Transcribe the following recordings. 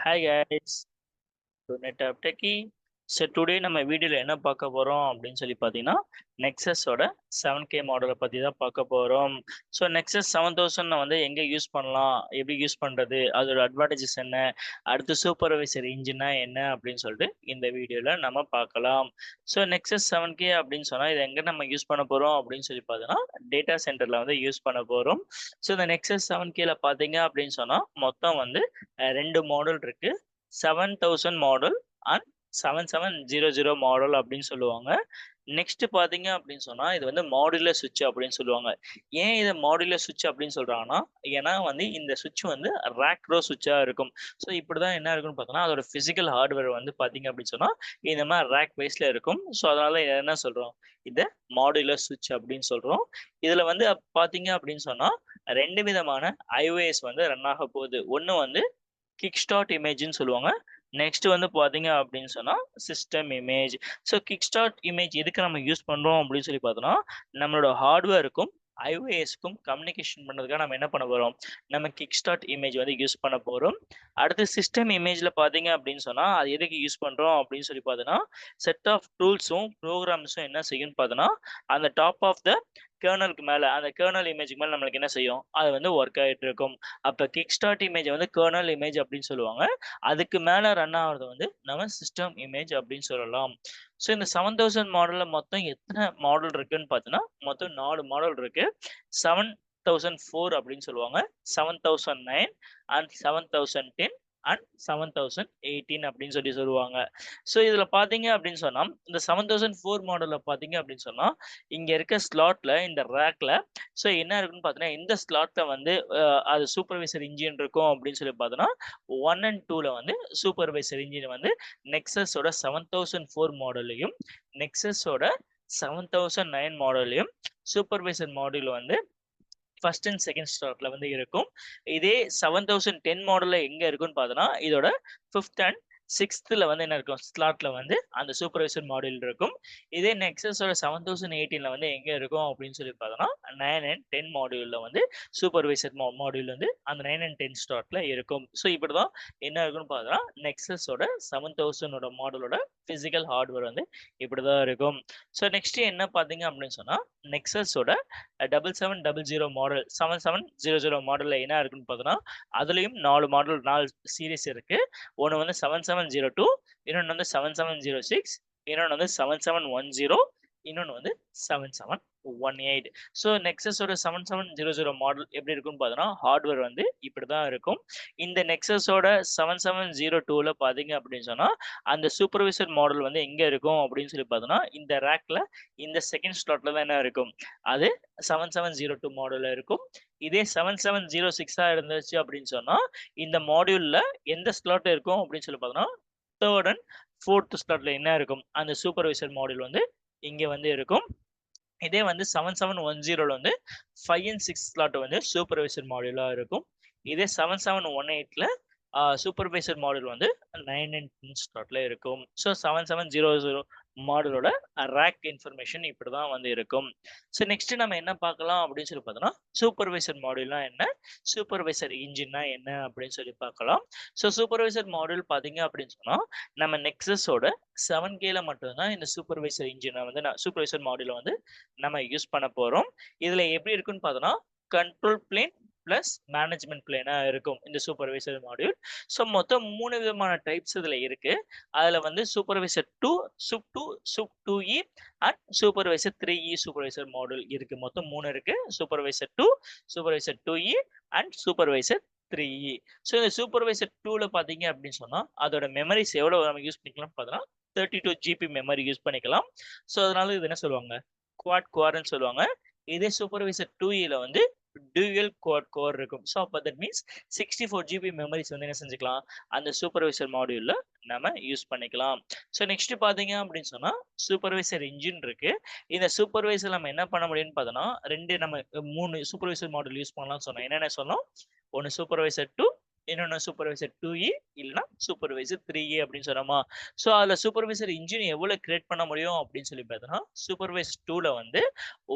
Hi guys, to NetApp Techie. Today நம்ம வீடியோல என்ன பார்க்க போறோம் அப்படின்னு சொல்லி பார்த்தீங்கன்னா நெக்ஸஸோட 7K மாடலை பத்தி தான் பார்க்க போறோம். ஸோ நெக்ஸஸ் 7000 வந்து எங்க யூஸ் பண்ணலாம், எப்படி யூஸ் பண்றது, அதோட அட்வான்டேஜஸ் என்ன, அடுத்து சூப்பர்வைசர் இன்ஜினா என்ன அப்படின்னு சொல்லிட்டு இந்த வீடியோல நம்ம பார்க்கலாம். ஸோ நெக்ஸஸ் 7K அப்படின்னு சொன்னா இது எங்க நம்ம யூஸ் பண்ண போறோம் அப்படின்னு சொல்லி பார்த்தீங்கன்னா டேட்டா சென்டர்ல வந்து யூஸ் பண்ண போறோம். ஸோ இந்த நெக்ஸஸ் 7Kல பார்த்தீங்க அப்படின்னு சொன்னா மொத்தம் வந்து ரெண்டு மாடல் இருக்கு. 7000 மாடல் அண்ட் 7700 மாடல் அப்படின்னு சொல்லுவாங்க. நெக்ஸ்ட் பாத்தீங்க அப்படின்னு சொன்னா இது வந்து மாடுலர் சுவிட்ச் அப்படின்னு சொல்லுவாங்க. ஏன் இதை மாடுலர் சுவிட்ச் அப்படின்னு சொல்றாங்கன்னா, ஏன்னா வந்து இந்த சுவிட்ச் வந்து ரேக்ரோ சுவிட்சா இருக்கும். ஸோ இப்படிதான் என்ன இருக்குன்னு பார்த்தோம்னா அதோட பிசிக்கல் ஹார்ட்வேர் வந்து பாத்தீங்க அப்படின்னு சொன்னா இந்த மாதிரி ரேக் பேஸ்ல இருக்கும். ஸோ அதனால என்ன சொல்றோம், இதை மாடுலர் சுவிட்ச் அப்படின்னு சொல்றோம். இதுல வந்து பாத்தீங்க அப்படின்னு சொன்னா ரெண்டு விதமான iOS வந்து ரன் ஆக போகுது. ஒன்னு வந்து கிக் ஸ்டார்ட் இமேஜ்னு சொல்லுவாங்க. நெக்ஸ்ட் வந்து பார்த்தீங்க அப்படின்னு சொன்னா system image. So kick start image எதுக்கு நம்ம யூஸ் பண்றோம் அப்படின்னு சொல்லி பார்த்தோம்னா, நம்மளோட ஹார்ட்வேருக்கும் iOSக்கும் கம்யூனிகேஷன் பண்றதுக்காக நம்ம என்ன பண்ண போறோம், நம்ம கிக் ஸ்டார்ட் இமேஜ் வந்து யூஸ் பண்ண போறோம். அடுத்து சிஸ்டம் இமேஜ்ல பார்த்தீங்க அப்படின்னு சொன்னா அது எதுக்கு யூஸ் பண்றோம் அப்படின்னு சொல்லி பார்த்தோம்னா, செட் ஆஃப் டூல்ஸும் ப்ரோக்ராம்ஸும் என்ன செய்யும்னு பார்த்தோம்னா, அந்த டாப் ஆஃப் த கர்னலுக்கு மேல அந்த கர்னல் இமேஜ்க்கு மேல நம்மளுக்கு என்ன செய்யும், அது வந்து ஒர்க் ஆயிட்டு இருக்கும். அப்ப கிக் ஸ்டார்ட் இமேஜ் வந்து கர்னல் இமேஜ் அப்படின்னு சொல்லுவாங்க. அதுக்கு மேல ரன் ஆகுறது வந்து நம்ம சிஸ்டம் இமேஜ் அப்படின்னு சொல்லலாம். ஸோ இந்த 7000 மாடல்ல மொத்தம் எத்தனை மாடல் இருக்குன்னு பார்த்தீங்கன்னா மொத்தம் 4 மாடல் இருக்கு. 7004 அப்படின்னு சொல்லுவாங்க, 7009 அண்ட் 7010 அண்ட் 7018 அப்படின்னு சொல்லி சொல்லுவாங்க. ஸோ இதுல பாத்தீங்க அப்படின்னு சொன்னா இந்த 7004 மாடல்ல பாத்தீங்க அப்படின்னு சொன்னா இங்க இருக்க ஸ்லாட்ல இந்த ரேக்ல ஸோ என்ன இருக்குன்னு பார்த்தீங்கன்னா இந்த ஸ்லாட்ல வந்து அது சூப்பர்வைசர் இன்ஜின் இருக்கும் அப்படின்னு சொல்லி பார்த்தோன்னா 1 அண்ட் 2ல வந்து சூப்பர்வைசர் இன்ஜின் வந்து நெக்ஸஸோட 7004 மாடல்லையும் நெக்ஸஸோட 7009 மாடல்லையும் சூப்பர்வைசர் மாடியூல் வந்து ஃபர்ஸ்ட் அண்ட் செகண்ட் ஸ்லாட்ல வந்து இருக்கும். இதே 7010 மாடல்ல எங்க இருக்குன்னு பார்த்தோன்னா இதோட ஃபிஃப்த் அண்ட் சிக்ஸ்த்ல வந்து என்ன இருக்கும், ஸ்லாட்ல வந்து அந்த சூப்பர்வைசர் மாடியூல் இருக்கும். இதே நெக்ஸஸோட 7018ல வந்து எங்க இருக்கும் அப்படின்னு சொல்லி பார்த்தோம்னா 9 அண்ட் 10 மாடியூல்ல வந்து சூப்பர்வைசர் மாடியூல் வந்து அந்த 9 அண்ட் 10 ஸ்லாட்ல இருக்கும். ஸோ இப்படிதான் என்ன இருக்குன்னு பார்த்தோம்னா நெக்ஸஸோட 7000 மாடலோட பிசிக்கல் ஹார்ட்வேர் வந்து இப்படிதான் இருக்கும். ஸோ நெக்ஸ்ட் என்ன பார்த்தீங்க அப்படின்னு சொன்னா நெக்ஸஸோட 7700 மாடல் 7700 மாடல்ல என்ன இருக்குன்னு பார்த்தோம்னா அதுலயும் 4 சீரிஸ் இருக்கு. ஒன்னு வந்து 7702, இன்னொன்னு வந்து 7706, இன்னொன்னு வந்து 7710, இன்னொன்னு வந்து 7718. ஸோ நெக்ஸஸோட 7700 மாடல் எப்படி இருக்குன்னு பார்த்தோம்னா ஹார்ட்வேர் வந்து இப்படிதான் இருக்கும். இந்த நெக்ஸஸோட 7702ல பாத்தீங்க அப்படின்னு சொன்னா அந்த சூப்பர்வைசர் மாடல் வந்து எங்க இருக்கும் அப்படின்னு சொல்லி பார்த்தோம்னா இந்த ரேக்ல இந்த செகண்ட் ஸ்லாட்ல தான் என்ன இருக்கும், அது 7702 மாடல்ல இருக்கும். இதே 7706 இருந்துச்சு அப்படின்னு சொன்னா இந்த மாடியூல்ல எந்த ஸ்லாட் இருக்கும் அப்படின்னு சொல்லி பார்த்தோம்னா தேர்ட் அண்ட் ஃபோர்த் ஸ்லாட்ல என்ன இருக்கும், அந்த சூப்பர்வைசர் மாடியூல் வந்து இங்க வந்து இருக்கும். இதே வந்து 7710ல வந்து 5 அண்ட் 6 ஸ்லாட் வந்து சூப்பர்வைசர் மாடியூலா இருக்கும். இதே 7718ல சூப்பர்வைசர் மாடல் வந்து 9 அண்ட் 10 ஸ்லாட்ல இருக்கும். ஸோ 7700 மாடலோட ரேக் இன்ஃபர்மேஷன் இப்படிதான் வந்து இருக்கும். ஸோ நெக்ஸ்ட் நம்ம என்ன பார்க்கலாம் அப்படின்னு சொல்லி பார்த்தோம்னா சூப்பர்வைசர் மாடியூல்னா என்ன, சூப்பர்வைசர் இன்ஜின்னா என்ன அப்படின்னு சொல்லி பார்க்கலாம். ஸோ சூப்பர்வைசர் மாடியூல் பார்த்தீங்க அப்படின்னு சொன்னா நம்ம நெக்ஸஸோட 7Kல மட்டும்தான் இந்த சூப்பர்வைசர் இன்ஜினை வந்து சூப்பர்வைசர் மாடியூலை வந்து நம்ம யூஸ் பண்ண போறோம். இதுல எப்படி இருக்குன்னு பார்த்தோம்னா கண்ட்ரோல் பிளேன் பிளஸ் மேனேஜ்மெண்ட் பிளேனா இருக்கும் இந்த சூப்பர்வைசர் மாடியூல். ஸோ மொத்தம் 3 விதமான டைப்ஸ் இதுல இருக்கு. அதுல வந்து supervisor 2, soup 2, soup 2E and supervisor 3E supervisor module இருக்கு. மொத்தம் 3 இருக்கு. Supervisor 2, supervisor 2E and supervisor 3E. So இந்த சூப்பர்வைசர் 2ல பாத்தீங்க அப்படின்னு சொன்னா அதோட மெமரிஸ் எவ்வளவு நம்ம யூஸ் பண்ணிக்கலாம் பார்த்தோம்னா 32 GB மெமரி யூஸ் பண்ணிக்கலாம். ஸோ அதனால இது என்ன சொல்லுவாங்க, குவாட் கோர்னு சொல்லுவாங்க. இதே சூப்பர்வைசர் 2E வந்து dual quad core இருக்கும். ஸோ அப்போ தட் மீன்ஸ் 64 GB மெமரிஸ் வந்து என்ன செஞ்சுக்கலாம் அந்த சூப்பர்வைசர் மாடியூல்ல நம்ம யூஸ் பண்ணிக்கலாம். ஸோ நெக்ஸ்ட் பாத்தீங்க அப்படின்னு சொன்னா சூப்பர்வைசர் இன்ஜின் இருக்கு. இந்த சூப்பர்வைசர் நம்ம என்ன பண்ண முடியும்னு பார்த்தோம்னா நம்ம 3 சூப்பர்வைசர் மாடல் யூஸ் பண்ணலாம்னு சொன்னோம். என்னென்ன சொன்னோம், ஒன்னு சூப்பர்வைசர் 2, இன்னொன்னு சூப்பர்வைசர் 2E, இல்லைன்னா சூப்பர்வைசர் 3E அப்படின்னு சொன்னோமா. ஸோ அதுல சூப்பர்வைசர் இன்ஜின் எவ்வளவு கிரியேட் பண்ண முடியும் அப்படின்னு சொல்லி பார்த்தோம்னா சூப்பர்வைசர் 2ல வந்து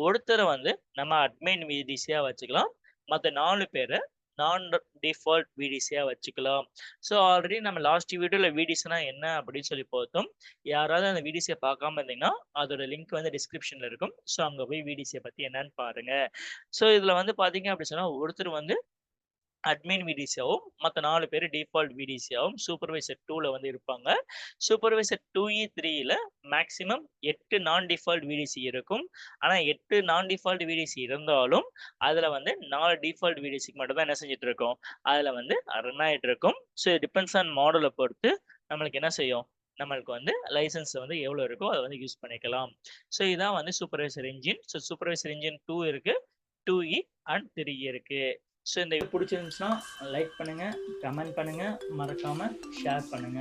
ஒருத்தரை வந்து நம்ம அட்மின் விடிசியா வச்சுக்கலாம். மற்ற 4 பேரை நான் டிஃபால்ட் விடிசியா வச்சுக்கலாம். ஸோ ஆல்ரெடி நம்ம லாஸ்ட் வீடியோல விடிசினா என்ன அப்படின்னு சொல்லி பார்த்தோம். யாராவது அந்த விடிசியை பார்க்காம இருந்தீங்கன்னா அதோட லிங்க் வந்து டிஸ்கிரிப்ஷன்ல இருக்கும். ஸோ அங்க போய் விடிசியை பத்தி என்னன்னு பாருங்க. ஸோ இதுல வந்து பாத்தீங்க அப்படி சொன்னா ஒருத்தர் வந்து அட்மின் விடிசியாவும் மற்ற 4 பேர் டிஃபால்ட் விடிசியாவும் சூப்பர்வைசர் 2ல வந்து இருப்பாங்க. சூப்பர்வைசர் 2E 3ல மேக்ஸிமம் 8 நான் டிஃபால்ட் விடிசி இருக்கும். ஆனா 8 நான் டிஃபால்ட் விடிசி இருந்தாலும் அதுல வந்து 4 டிஃபால்ட் விடிசிக்கு மட்டும் தான் என்ன செஞ்சுட்டு இருக்கோம், அதுல வந்து ரன் ஆயிட்டு இருக்கும். ஸோ இது டிபெண்ட்ஸ் ஆன் மாடலை பொறுத்து நம்மளுக்கு என்ன செய்யும், நம்மளுக்கு வந்து லைசன்ஸ் வந்து எவ்வளவு இருக்கோ அதை வந்து யூஸ் பண்ணிக்கலாம். ஸோ இதான் வந்து supervisor engine. So supervisor engine 2 இருக்கு, 2E அண்ட் 3E இருக்கு. ஸோ இந்த பிடிச்சிருந்துச்சுன்னா லைக் பண்ணுங்க, கமெண்ட் பண்ணுங்க, மறக்காம ஷேர் பண்ணுங்க.